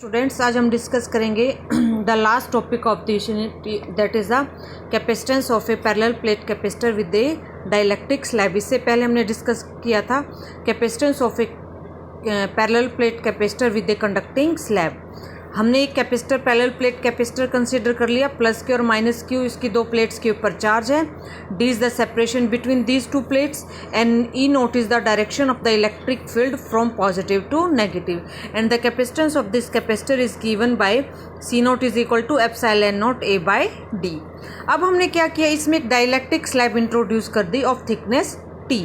Students, आज हम discuss करेंगे the last topic of the that is the capacitance of A parallel plate capacitor with A dielectric slab. इससे पहले हमने discuss किया था capacitance of A parallel plate capacitor with a conducting slab. हमने एक capacitor parallel plate capacitor consider कर लिया, plus Q और माइनस क्यू इसकी दो प्लेट्स के ऊपर चार्ज है। D is the separation between these two plates and E note is the direction of the electric field from positive to negative and the capacitance of this capacitor is given by C naught is equal to epsilon naught A by D. अब हमने क्या किया, इसमें एक dielectric slab introduce कर दी of thickness t.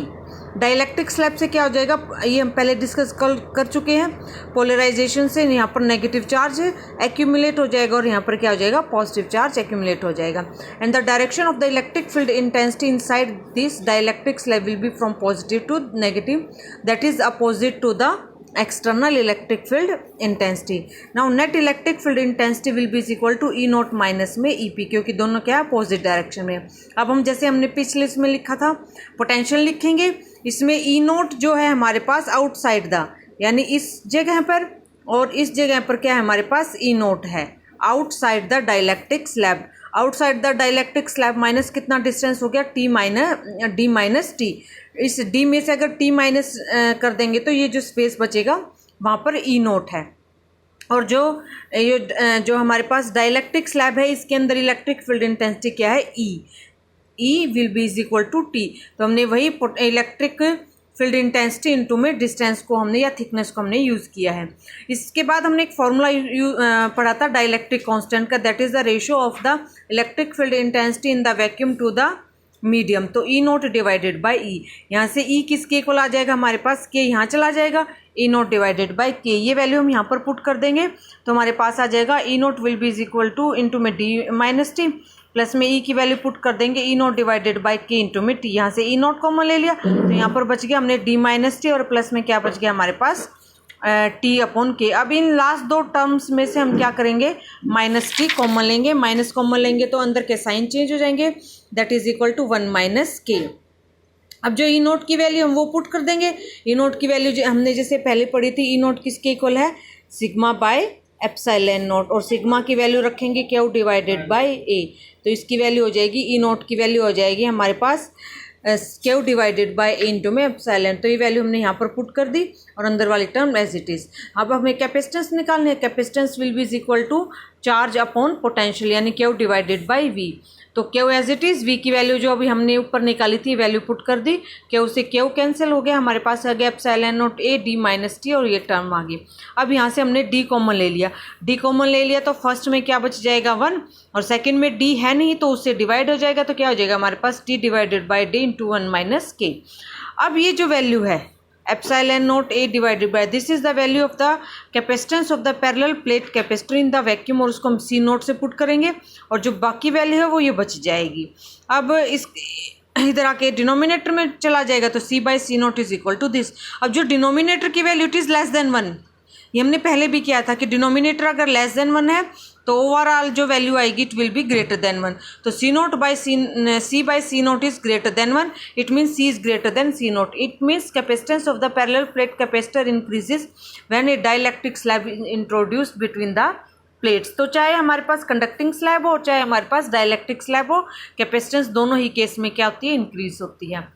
Dielectric slab से क्या हो जाएगा, ये हम पहले डिस्कस कर चुके हैं। पोलराइजेशन से यहाँ पर नेगेटिव चार्ज एक्यूमुलेट हो जाएगा और यहाँ पर क्या हो जाएगा, पॉजिटिव चार्ज एक्यूमुलेट हो जाएगा। And the direction of the electric field intensity inside this dielectric slab will be from positive to negative, that is opposite to the external electric field intensity. Now net electric field intensity will be equal to E note minus में EP, क्योंकि दोनों क्या है, opposite direction में। अब हम जैसे हमने पिछले इसमें लिखा था पोटेंशियल लिखेंगे, इसमें E नोट जो है हमारे पास आउटसाइड द, यानी इस जगह पर और इस जगह पर क्या है हमारे पास E नोट है outside the dielectric slab. Outside the dielectric slab minus कितना डिस्टेंस हो गया, डी माइनस टी। इस डी में से अगर टी माइनस कर देंगे तो ये जो स्पेस बचेगा वहाँ पर ई नोट है। और जो हमारे पास डाइलेक्ट्रिक स्लैब है इसके अंदर इलेक्ट्रिक फील्ड इंटेंसिटी क्या है, E will be is equal to t. तो हमने वही इलेक्ट्रिक फील्ड इंटेंसिटी इनटू में डिस्टेंस को हमने या थिकनेस को हमने यूज़ किया है। इसके बाद हमने एक फॉर्मूला पढ़ा था डाइलेक्ट्रिक कांस्टेंट का, that is the ratio of the electric field intensity in the vacuum to the medium. तो E naught divided by E, यहाँ से ई किसके इक्वल आ जाएगा हमारे पास, के यहाँ चला जाएगा, ई नोट डिवाइडेड बाय के। ये वैल्यू हम यहाँ पर पुट कर देंगे तो हमारे पास आ जाएगा E naught will be is equal to into में डी माइनस टी, प्लस में ई की वैल्यू पुट कर देंगे E naught divided by K into में टी। यहाँ से ई नोट कॉमन ले लिया तो यहाँ पर बच गया हमने डी माइनस टी और प्लस में क्या बच गया हमारे पास टी अपॉन के। अब इन लास्ट दो टर्म्स में से हम क्या करेंगे, माइनस टी कॉमन लेंगे। माइनस कॉमन लेंगे तो अंदर के साइन चेंज हो जाएंगे, that is equal to 1 minus K. अब जो ई नोट की वैल्यू हम वो पुट कर देंगे। ई नोट की वैल्यू जो हमने जैसे पहले पढ़ी थी, ई नोट किसके इक्वल है, सिग्मा बाय एप्सिलॉन नोट, और सिग्मा की वैल्यू रखेंगे क्यू डिवाइडेड बाय ए। तो इसकी वैल्यू हो जाएगी, ई नोट की वैल्यू हो जाएगी हमारे पास Q divided by A into में एप्सिलॉन। तो ये वैल्यू हमने यहाँ पर पुट कर दी और अंदर वाली टर्म एज इट इज़। अब हमें कैपेसिटेंस निकालने है, capacitance will be is equal to charge upon potential, यानी क्यू डिवाइडेड बाय वी। तो Q as it is, V की वैल्यू जो अभी हमने ऊपर निकाली थी वैल्यू पुट कर दी, क्यू से क्यू कैंसिल हो गया, हमारे पास आ गया epsilon naught A D minus T और ये टर्म आ गई। अब यहाँ से हमने डी कॉमन ले लिया, डी कॉमन ले लिया तो फर्स्ट में क्या बच जाएगा 1 और सेकंड में डी है नहीं तो उससे डिवाइड हो जाएगा, तो क्या हो जाएगा हमारे पास t divided by D into 1 minus K. अब ये जो वैल्यू है epsilon naught A divided by, this is the value of the capacitance of the parallel plate capacitor in the vacuum, और उसको हम सी नोट से पुट करेंगे और जो बाकी वैल्यू है वो ये बच जाएगी। अब इस इधर आके डिनोमिनेटर में चला जाएगा तो C by C naught is equal to this. अब जो डिनोमिनेटर की value it is less than 1, ये हमने पहले भी किया था कि डिनोमिनेटर अगर लेस देन 1 है तो ओवरऑल जो वैल्यू आएगी it will be greater than 1। तो C naught by C naught is greater than 1, it means C is greater than C naught. It means capacitance of the parallel plate capacitor increases when a dielectric slab introduced between the plates. तो चाहे हमारे पास conducting slab हो चाहे हमारे पास dielectric slab हो, capacitance दोनों ही केस में क्या होती है, इंक्रीज होती है।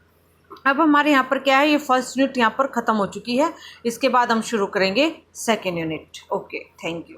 अब हमारे यहाँ पर क्या है, ये फर्स्ट यूनिट यहाँ पर ख़त्म हो चुकी है, इसके बाद हम शुरू करेंगे second unit. Okay, thank you.